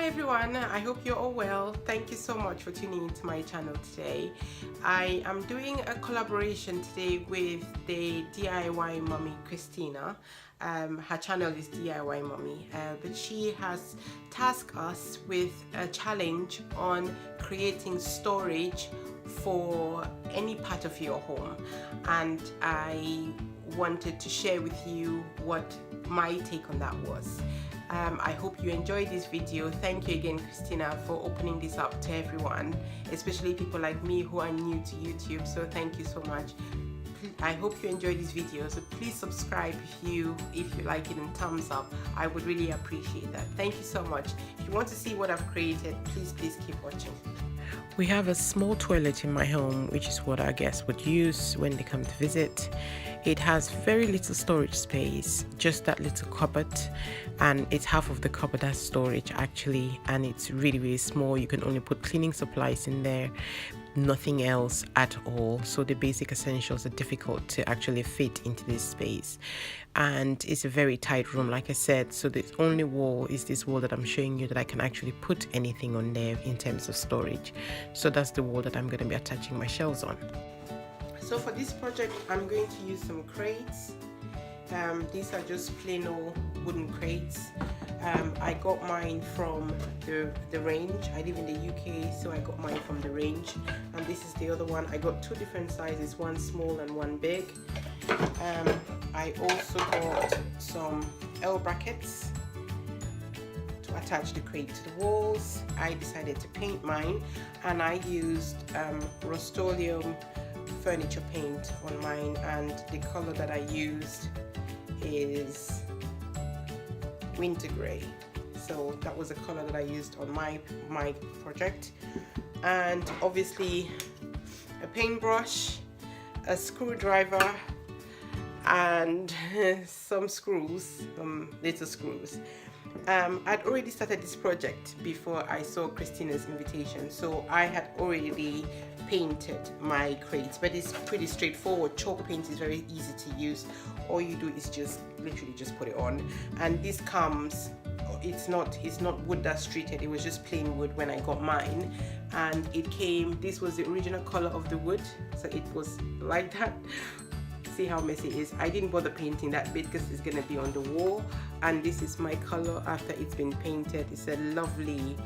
Hi everyone, I hope you're all well. Thank you so much for tuning into my channel today. I am doing a collaboration today with the DIY mommy Christina. Her channel is DIY mommy, but she has tasked us with a challenge on creating storage for any part of your home, and I wanted to share with you what my take on that was. I hope you enjoyed this video. Thank you again, Christina, for opening this up to everyone, especially people like me who are new to YouTube. So thank you so much. I hope you enjoyed this video. So please subscribe if you like it, and thumbs up. I would really appreciate that. Thank you so much. If you want to see what I've created, please keep watching. We have a small toilet in my home, which is what our guests would use when they come to visit. It has very little storage space, just that little cupboard, and it's half of the cupboard as storage actually, and it's really small. You can only put cleaning supplies in there, nothing else at all. So the basic essentials are difficult to actually fit into this space, and it's a very tight room, like I said. So the only wall is this wall that I'm showing you that I can actually put anything on there in terms of storage. So that's the wall that I'm going to be attaching my shelves on. So for this project, I'm going to use some crates. These are just plain old wooden crates. I got mine from the range. I live in the UK, so I got mine from the range. And this is the other one. I got two different sizes, one small and one big. I also got some L brackets to attach the crate to the walls. I decided to paint mine, and I used Rust-Oleum furniture paint on mine, and the color that I used is winter gray. So that was the color that I used on my project. And obviously a paintbrush, a screwdriver, and some screws, little screws. I'd already started this project before I saw Christina's invitation, so I had already painted my crates, but it's pretty straightforward. Chalk paint is very easy to use. All you do is just literally just put it on, and this comes, it's not wood that's treated. It was just plain wood when I got mine, and it came, this was the original color of the wood, so it was like that. See how messy it is. I didn't bother painting that bit because it's going to be on the wall, and this is my color after it's been painted. It's a lovely,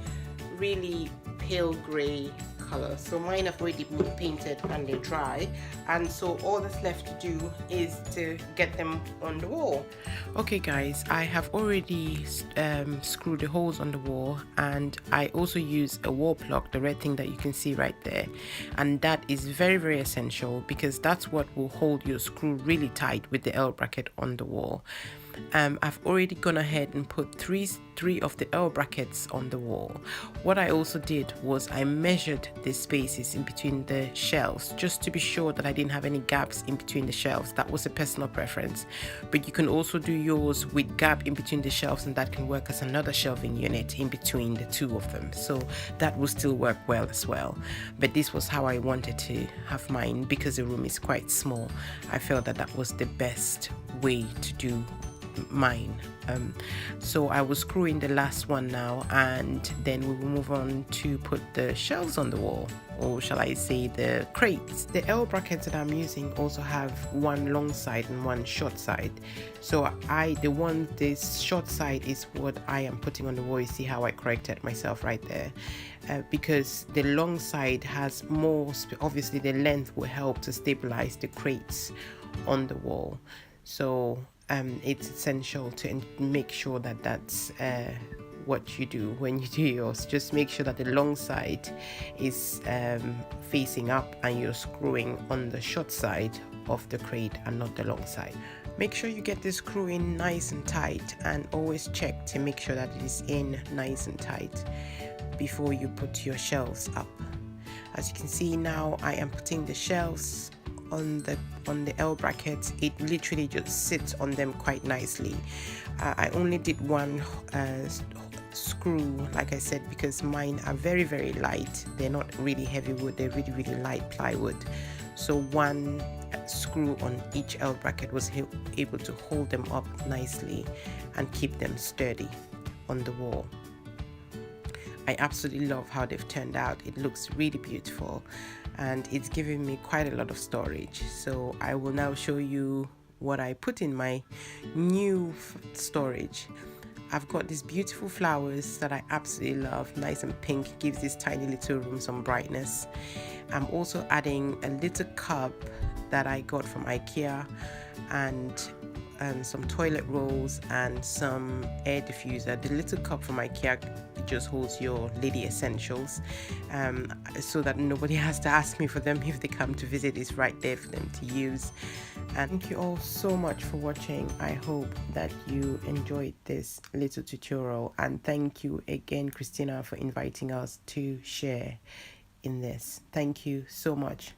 really pale gray color. So mine have already been painted and they're dry, and so all that's left to do is to get them on the wall. Okay guys, I have already screwed the holes on the wall, and I also use a wall plug, the red thing that you can see right there, and that is very essential because that's what will hold your screw really tight with the L bracket on the wall. I've already gone ahead and put three of the L brackets on the wall. What I also did was I measured the spaces in between the shelves just to be sure that I didn't have any gaps in between the shelves. That was a personal preference, but you can also do yours with gap in between the shelves, and that can work as another shelving unit in between the two of them, so that will still work well as well. But this was how I wanted to have mine because the room is quite small. I felt that that was the best way to do mine. So I will screw in the last one now, and then we will move on to put the shelves on the wall, or shall I say the crates. The L brackets that I'm using also have one long side and one short side, so this short side is what I am putting on the wall. You see how I corrected myself right there, because the long side has more, obviously the length will help to stabilize the crates on the wall. So it's essential to make sure that that's what you do when you do yours. Just make sure that the long side is facing up and you're screwing on the short side of the crate and not the long side. Make sure you get the screw in nice and tight, and always check to make sure that it is in nice and tight before you put your shelves up. As you can see now, I am putting the shelves on the L brackets. It literally just sits on them quite nicely. I only did one screw, like I said, because mine are very light. They're not really heavy wood, they're really light plywood. So one screw on each L bracket was able to hold them up nicely and keep them sturdy on the wall. I absolutely love how they've turned out. It looks really beautiful and it's giving me quite a lot of storage. So I will now show you what I put in my new storage. I've got these beautiful flowers that I absolutely love, nice and pink, gives this tiny little room some brightness. I'm also adding a little cup that I got from IKEA and some toilet rolls and some air diffuser. The little cup from IKEA just holds your lady essentials, so that nobody has to ask me for them if they come to visit. It's right there for them to use. And thank you all so much for watching. I hope that you enjoyed this little tutorial, and thank you again, Christina, for inviting us to share in this. Thank you so much.